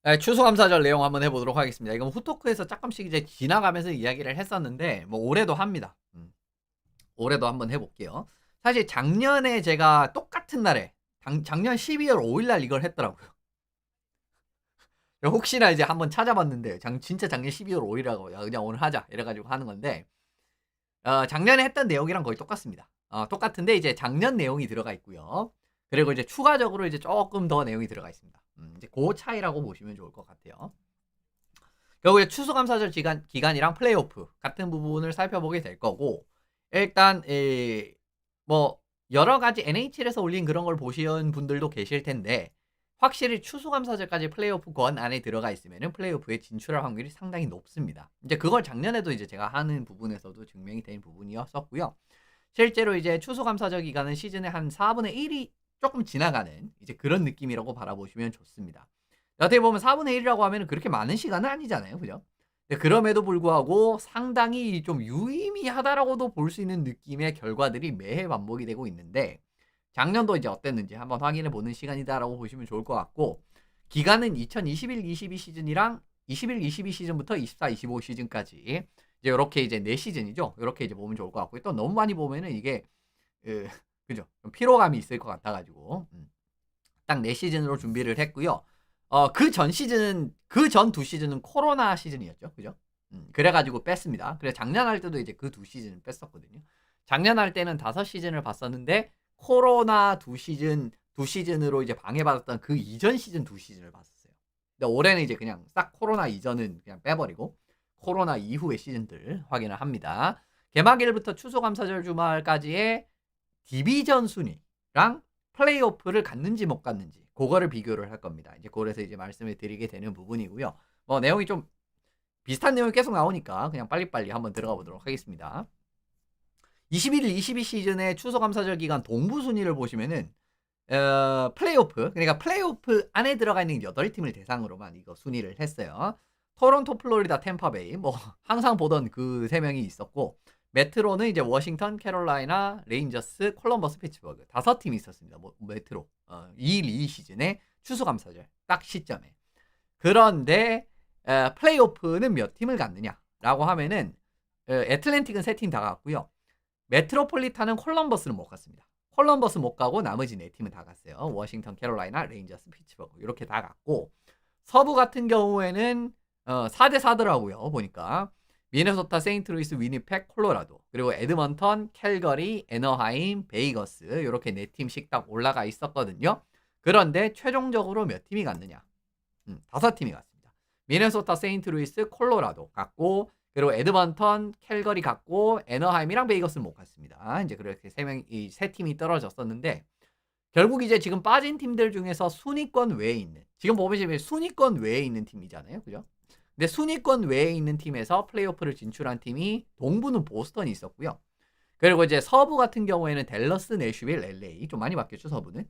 네, 추수감사절 내용 한번 해보도록 하겠습니다. 이건 후토크에서 조금씩 이제 지나가면서 이야기를 했었는데 뭐 올해도 합니다. 올해도 한번 해볼게요. 사실 작년에 제가 똑같은 날에 작년 12월 5일 날 이걸 했더라고요. 혹시나 이제 한번 찾아봤는데 진짜 작년 12월 5일이라고 야 그냥 오늘 하자 이래가지고 하는 건데 작년에 했던 내용이랑 거의 똑같습니다. 똑같은데 이제 작년 내용이 들어가 있고요. 그리고 이제 추가적으로 이제 조금 더 내용이 들어가 있습니다. 이제 그 차이라고 보시면 좋을 것 같아요. 결국 이제 추수감사절 기간이랑 플레이오프 같은 부분을 살펴보게 될 거고 일단 뭐 여러 가지 NHL에서 올린 그런 걸 보신 분들도 계실 텐데 확실히 추수감사절까지 플레이오프 권 안에 들어가 있으면은 플레이오프에 진출할 확률이 상당히 높습니다. 이제 그걸 작년에도 이제 제가 하는 부분에서도 증명이 된 부분이었었고요. 실제로 이제 추수감사절 기간은 시즌의 한 4분의 1이 조금 지나가는 이제 그런 느낌이라고 바라보시면 좋습니다. 어떻게 보면 4분의 1이라고 하면 그렇게 많은 시간은 아니잖아요. 그죠? 그럼에도 불구하고 상당히 좀 유의미하다라고도 볼 수 있는 느낌의 결과들이 매해 반복이 되고 있는데 작년도 이제 어땠는지 한번 확인해 보는 시간이다라고 보시면 좋을 것 같고 기간은 2021-22 시즌이랑 21-22 시즌부터 24-25 시즌까지 이제 이렇게 이제 4시즌이죠. 이렇게 이제 보면 좋을 것 같고 또 너무 많이 보면은 이게 그죠? 좀 피로감이 있을 것 같아가지고 딱 4시즌으로 준비를 했고요. 그 전 시즌은 그 전 두 시즌은 코로나 시즌이었죠. 그죠? 그래가지고 뺐습니다. 그래 작년 할 때도 이제 그 두 시즌을 뺐었거든요. 작년 할 때는 5시즌을 봤었는데 코로나 두 시즌으로 이제 방해받았던 그 이전 시즌 두 시즌을 봤었어요. 근데 올해는 이제 그냥 싹 코로나 이전은 그냥 빼버리고 코로나 이후의 시즌들 확인을 합니다. 개막일부터 추수감사절 주말까지의 디비전 순위랑 플레이오프를 갔는지 못 갔는지 그거를 비교를 할 겁니다. 이제 그래서 이제 말씀을 드리게 되는 부분이고요. 뭐 내용이 좀 비슷한 내용이 계속 나오니까 그냥 빨리빨리 한번 들어가 보도록 하겠습니다. 21, 22 시즌의 추수감사절 기간 동부 순위를 보시면은 플레이오프 그러니까 플레이오프 안에 들어가 있는 8팀을 대상으로만 이거 순위를 했어요. 토론토, 플로리다, 템파베이 뭐 항상 보던 그 3명이 있었고 메트로는 이제 워싱턴, 캐롤라이나, 레인저스, 콜럼버스, 피츠버그 5팀이 있었습니다. 뭐 메트로 2-2 시즌에 추수감사절 딱 시점에. 그런데 플레이오프는 몇 팀을 갔느냐라고 하면은 애틀랜틱은 3팀 다 갔고요. 메트로폴리탄은 콜럼버스는 못 갔습니다. 콜럼버스 못 가고 나머지 4팀은 다 갔어요. 워싱턴, 캐롤라이나, 레인저스, 피츠버그 이렇게 다 갔고 서부 같은 경우에는 4대 4더라고요. 보니까 미네소타, 세인트루이스, 위니펙, 콜로라도 그리고 에드먼턴, 캘거리, 애너하임, 베이거스 이렇게 4팀씩 딱 올라가 있었거든요. 그런데 최종적으로 몇 팀이 갔느냐? 5팀이 갔습니다. 미네소타, 세인트루이스, 콜로라도 갔고 그리고 에드먼턴, 캘거리 갔고 애너하임이랑 베이거스는 못 갔습니다. 이제 그렇게 세 팀이 떨어졌었는데 결국 이제 지금 빠진 팀들 중에서 순위권 외에 있는 지금 보시면 순위권 외에 있는 팀이잖아요. 그죠? 근데 순위권 외에 있는 팀에서 플레이오프를 진출한 팀이 동부는 보스턴이 있었고요. 그리고 이제 서부 같은 경우에는 댈러스, 내슈빌, LA 좀 많이 바뀌었죠. 서부는.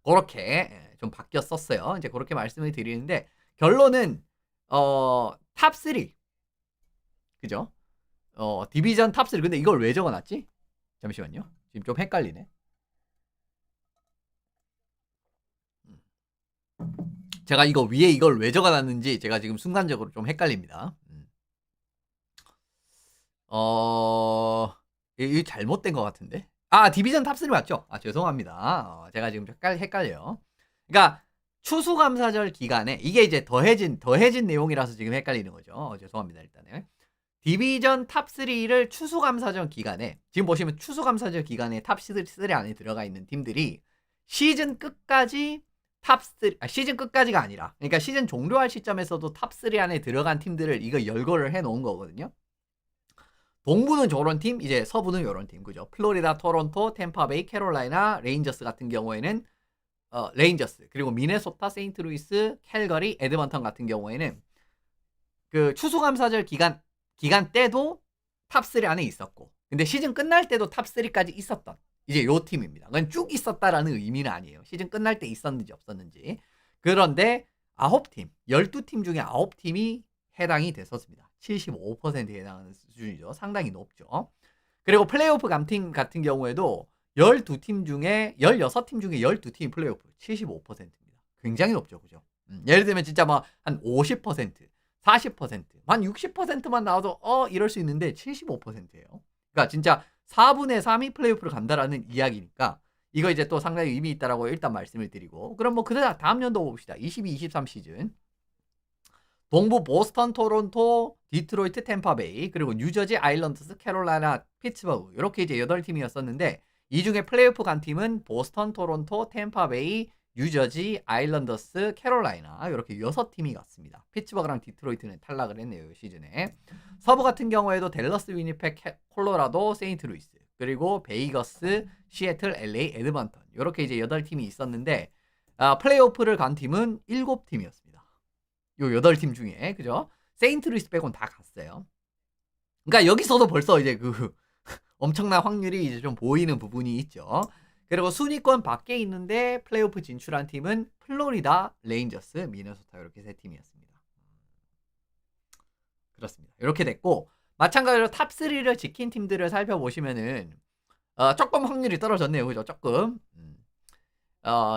그렇게 좀 바뀌었었어요. 이제 그렇게 말씀을 드리는데 결론은 탑 3. 그죠? 디비전 탑 3. 근데 이걸 왜 적어놨지? 잠시만요. 지금 좀 헷갈리네. 제가 이거 위에 이걸 왜 적어놨는지 제가 지금 순간적으로 좀 헷갈립니다. 이거 잘못된 것 같은데? 디비전 탑3 맞죠? 죄송합니다. 제가 지금 헷갈려요. 그러니까 추수감사절 기간에 이게 이제 더해진 내용이라서 지금 헷갈리는 거죠. 죄송합니다. 일단은 디비전 탑3를 추수감사절 기간에 지금 보시면 추수감사절 기간에 탑3 안에 들어가 있는 팀들이 시즌 끝까지 시즌 끝까지가 아니라 그러니까 시즌 종료할 시점에서도 탑3 안에 들어간 팀들을 이거 열거를 해놓은 거거든요. 동부는 저런 팀, 이제 서부는 이런 팀, 그죠? 플로리다, 토론토, 템파베이, 캐롤라이나, 레인저스 같은 경우에는 레인저스 그리고 미네소타, 세인트루이스, 캘거리, 에드먼턴 같은 경우에는 그 추수감사절 기간 때도 탑3 안에 있었고 근데 시즌 끝날 때도 탑3까지 있었던 이제 요 팀입니다. 그건 쭉 있었다라는 의미는 아니에요. 시즌 끝날 때 있었는지 없었는지. 그런데 9팀, 12팀 중에 9팀이 해당이 됐었습니다. 75%에 해당하는 수준이죠. 상당히 높죠. 그리고 플레이오프 감팀 같은 경우에도 12팀 중에 16팀 중에 12팀이 플레이오프 75%입니다. 굉장히 높죠. 그죠? 예를 들면 진짜 막 한 50%, 40%, 한 60%만 나와도 이럴 수 있는데 75%예요. 그러니까 진짜 4분의 3이 플레이오프를 간다라는 이야기니까 이거 이제 또 상당히 의미 있다라고 일단 말씀을 드리고 그럼 뭐 그다음 다음 연도 봅시다. 22-23 시즌. 동부 보스턴, 토론토, 디트로이트, 템파베이, 그리고 뉴저지, 아일랜드스, 캐롤라이나, 피츠버그 이렇게 이제 8팀이었었는데 이 중에 플레이오프 간 팀은 보스턴, 토론토, 템파베이, 뉴저지, 아일랜더스, 캐롤라이나 이렇게 6팀이 갔습니다. 피츠버그랑 디트로이트는 탈락을 했네요. 이 시즌에. 서부 같은 경우에도 댈러스, 위니펙, 콜로라도, 세인트루이스 그리고 베이거스, 시애틀, LA, 에드먼턴 이렇게 이제 8팀이 있었는데 플레이오프를 간 팀은 7팀이었습니다. 요 8팀 중에 그죠? 세인트루이스 빼곤 다 갔어요. 그러니까 여기서도 벌써 이제 그 엄청난 확률이 이제 좀 보이는 부분이 있죠. 그리고 순위권 밖에 있는데 플레이오프 진출한 팀은 플로리다, 레인저스, 미네소타 이렇게 세 팀이었습니다. 그렇습니다. 이렇게 됐고 마찬가지로 탑 3를 지킨 팀들을 살펴보시면은 조금 확률이 떨어졌네요. 그죠? 조금.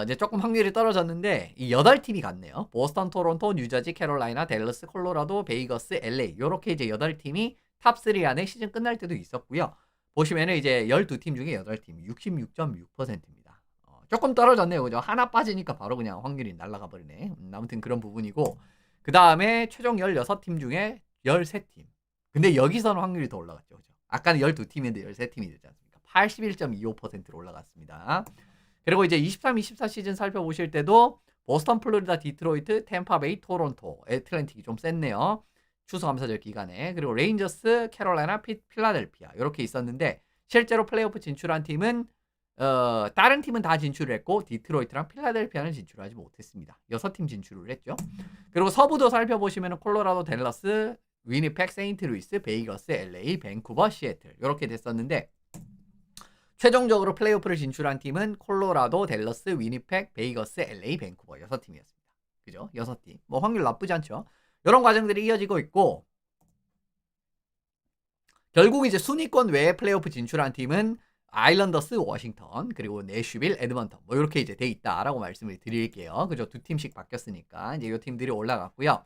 이제 조금 확률이 떨어졌는데 이 8팀이 갔네요. 보스턴, 토론토, 뉴저지, 캐롤라이나, 댈러스, 콜로라도, 베이거스, LA 요렇게 이제 8팀이 탑 3 안에 시즌 끝날 때도 있었고요. 보시면은 이제 12팀 중에 8팀 66.6%입니다. 조금 떨어졌네요. 그죠? 하나 빠지니까 바로 그냥 확률이 날아가 버리네. 아무튼 그런 부분이고 그다음에 최종 16팀 중에 13팀. 근데 여기서는 확률이 더 올라갔죠. 그죠? 아까는 12팀인데 13팀이 되지 않습니까? 81.25%로 올라갔습니다. 그리고 이제 23-24 시즌 살펴보실 때도 보스턴, 플로리다, 디트로이트, 템파베이, 토론토, 애틀랜틱이 좀 셌네요. 추수감사절 기간에. 그리고 레인저스, 캐롤라이나, 필라델피아 이렇게 있었는데 실제로 플레이오프 진출한 팀은 다른 팀은 다 진출을 했고 디트로이트랑 필라델피아는 진출하지 못했습니다. 6팀 진출을 했죠. 그리고 서부도 살펴보시면 콜로라도, 댈러스, 위니펙, 세인트루이스, 베이거스, LA, 밴쿠버, 시애틀 이렇게 됐었는데 최종적으로 플레이오프를 진출한 팀은 콜로라도, 댈러스, 위니펙, 베이거스, LA, 밴쿠버 6팀이었습니다. 그죠? 6팀. 뭐 확률 나쁘지 않죠. 이런 과정들이 이어지고 있고 결국 이제 순위권 외에 플레이오프 진출한 팀은 아일랜더스, 워싱턴, 그리고 내슈빌, 에드먼턴 뭐 이렇게 이제 돼 있다라고 말씀을 드릴게요. 그죠? 2팀씩 바뀌었으니까 이제 이 팀들이 올라갔고요.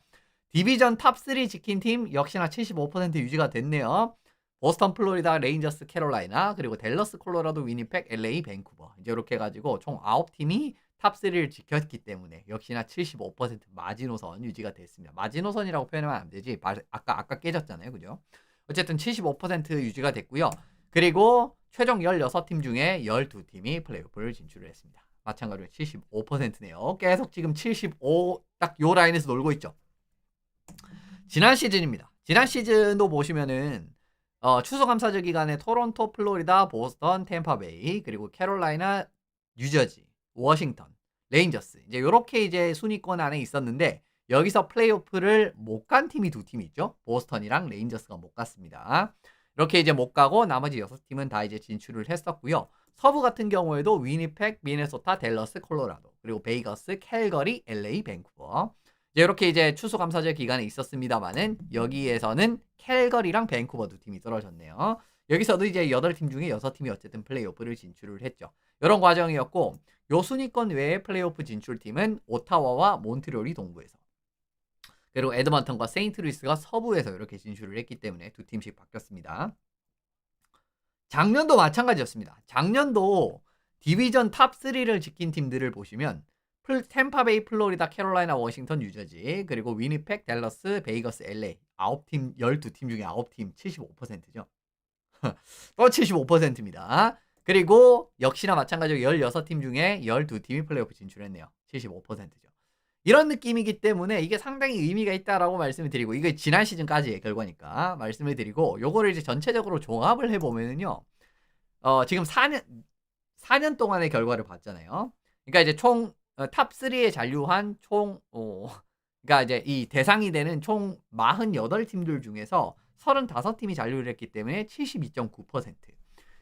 디비전 탑 3 지킨 팀 역시나 75% 유지가 됐네요. 보스턴, 플로리다, 레인저스, 캐롤라이나, 그리고 댈러스, 콜로라도, 위니펙, LA, 밴쿠버 이제 이렇게 해가지고 총 9팀이 탑 3를 지켰기 때문에 역시나 75% 마지노선 유지가 됐습니다. 마지노선이라고 표현하면 안 되지. 아까 깨졌잖아요. 그죠? 어쨌든 75% 유지가 됐고요. 그리고 최종 16팀 중에 12팀이 플레이오프를 진출을 했습니다. 마찬가지로 75%네요. 계속 지금 75 딱 요 라인에서 놀고 있죠. 지난 시즌입니다. 지난 시즌도 보시면은 추수감사절 기간에 토론토, 플로리다, 보스턴, 템파베이, 그리고 캐롤라이나, 뉴저지, 워싱턴, 레인저스 이제 요렇게 이제 순위권 안에 있었는데 여기서 플레이오프를 못 간 팀이 2팀이 있죠. 보스턴이랑 레인저스가 못 갔습니다. 이렇게 이제 못 가고 나머지 6팀은 다 이제 진출을 했었고요. 서부 같은 경우에도 위니펙, 미네소타, 댈러스, 콜로라도, 그리고 베이거스, 캘거리, LA, 밴쿠버 이렇게 이제 추수감사절 기간에 있었습니다만은 여기에서는 캘거리랑 밴쿠버 2팀이 떨어졌네요. 여기서도 이제 8팀 중에 6팀이 어쨌든 플레이오프를 진출을 했죠. 이런 과정이었고 요 순위권 외에 플레이오프 진출팀은 오타와와 몬트리올이 동부에서 그리고 에드먼턴과 세인트루이스가 서부에서 이렇게 진출을 했기 때문에 2팀씩 바뀌었습니다. 작년도 마찬가지였습니다. 작년도 디비전 탑 3를 지킨 팀들을 보시면 템파베이, 플로리다, 캐롤라이나, 워싱턴, 뉴저지 그리고 위니펙, 댈러스, 베이거스, LA 9팀 12팀 중에 9팀 75%죠. 또 75%입니다. 그리고 역시나 마찬가지로 16팀 중에 12팀이 플레이오프 진출했네요. 75%죠. 이런 느낌이기 때문에 이게 상당히 의미가 있다라고 말씀을 드리고 이게 지난 시즌까지의 결과니까 말씀을 드리고 요거를 이제 전체적으로 종합을 해보면은요. 지금 4년 동안의 결과를 봤잖아요. 그러니까 이제 총 탑 3에 잔류한 총 그러니까 이제 이 대상이 되는 총 48팀들 중에서 35팀이 잔류를 했기 때문에 72.9%.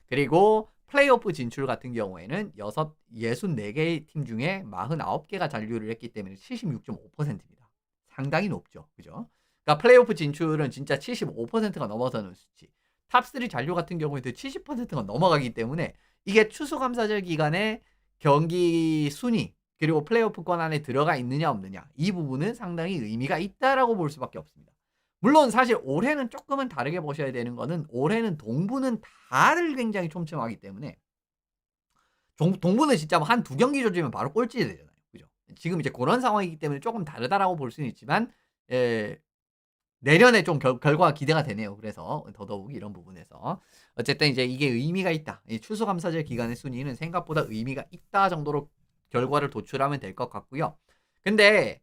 그리고 플레이오프 진출 같은 경우에는 64개의 팀 중에 49개가 잔류를 했기 때문에 76.5%입니다. 상당히 높죠. 그죠? 그러니까 플레이오프 진출은 진짜 75%가 넘어서는 수치. 탑3 잔류 같은 경우에도 70%가 넘어가기 때문에 이게 추수감사절 기간에 경기 순위, 그리고 플레이오프권 안에 들어가 있느냐 없느냐 이 부분은 상당히 의미가 있다라고 볼 수밖에 없습니다. 물론 사실 올해는 쪼끔은 다르게 보셔야 되는 거는 올해는 동부는 다들 굉장히 촘촘하기 때문에 동부는 진짜 뭐 한 2경기 조지면 바로 꼴찌 되잖아요. 그죠? 지금 이제 고런 상황이기 때문에 쪼금 다르다라고 볼 수는 있지만 예 내년에 좀 결과가 기대가 되네요. 그래서 더더욱 이런 부분에서. 어쨌든 이제 이게 의미가 있다. 이 추수감사절 기간의 순위는 생각보다 의미가 있다 정도로 결과를 도출하면 될 것 같고요. 근데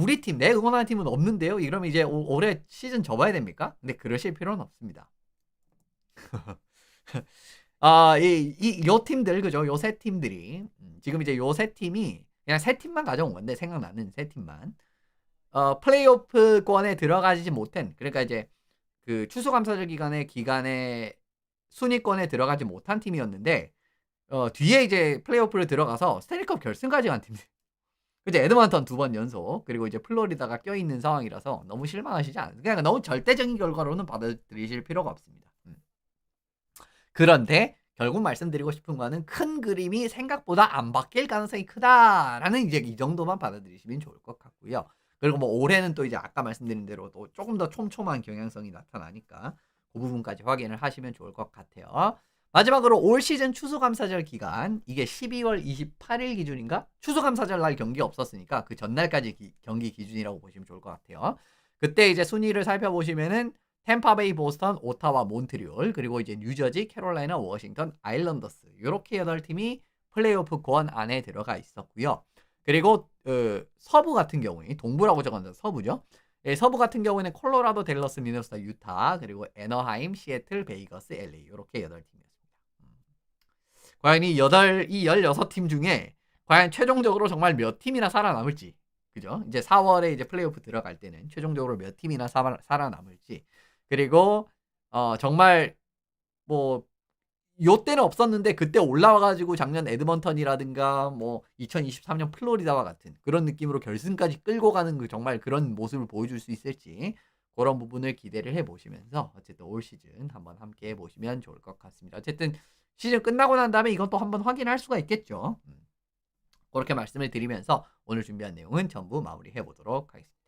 우리 팀 내 응원하는 팀은 없는데요. 이러면 이제 올해 시즌 접어야 됩니까? 근데 그러실 필요는 없습니다. 요 팀들 그죠? 요 세 팀들이 지금 이제 요 세 팀이 그냥 세 팀만 가져온 건데 생각나는 세 팀만. 플레이오프권에 들어가지 못한 그러니까 이제 그 추수감사절 기간에 순위권에 들어가지 못한 팀이었는데 뒤에 이제 플레이오프를 들어가서 스탠리컵 결승까지 간 팀들. 이제 에드먼턴 2번 연속 그리고 이제 플로리다가 껴있는 상황이라서 너무 실망하시지 않으세요. 그냥 너무 절대적인 결과로는 받아들이실 필요가 없습니다. 그런데 결국 말씀드리고 싶은 거는 큰 그림이 생각보다 안 바뀔 가능성이 크다라는 이제 이 정도만 받아들이시면 좋을 것 같고요. 그리고 뭐 올해는 또 이제 아까 말씀드린 대로 또 조금 더 촘촘한 경향성이 나타나니까 그 부분까지 확인을 하시면 좋을 것 같아요. 마지막으로 올 시즌 추수감사절 기간 이게 12월 28일 기준인가? 추수감사절 날 경기 없었으니까 그 전날까지 경기 기준이라고 보시면 좋을 것 같아요. 그때 이제 순위를 살펴보시면은 템파베이, 보스턴, 오타와, 몬트리올 그리고 이제 뉴저지, 캐롤라이나, 워싱턴, 아일랜더스 요렇게 8팀이 플레이오프 권 안에 들어가 있었고요. 그리고 서부 같은 경우에 동부라고 적었는데 서부죠. 예, 서부 같은 경우에는 콜로라도, 댈러스, 미네소타, 유타 그리고 애너하임, 시애틀, 베이거스, LA 요렇게 8팀이었습니다. 과연 이 16팀 중에 과연 최종적으로 정말 몇 팀이나 살아남을지 그죠? 이제 4월에 이제 플레이오프 들어갈 때는 최종적으로 몇 팀이나 살아남을지 그리고 정말 뭐 요때는 없었는데 그때 올라와 가지고 작년 에드먼턴이라든가 뭐 2023년 플로리다와 같은 그런 느낌으로 결승까지 끌고 가는 그 정말 그런 모습을 보여줄 수 있을지 그런 부분을 기대를 해 보시면서 어쨌든 올 시즌 한번 함께 해 보시면 좋을 것 같습니다. 어쨌든 시즌 끝나고 난 다음에 이건 또 한번 확인할 수가 있겠죠. 그렇게 말씀을 드리면서 오늘 준비한 내용은 전부 마무리해 보도록 하겠습니다.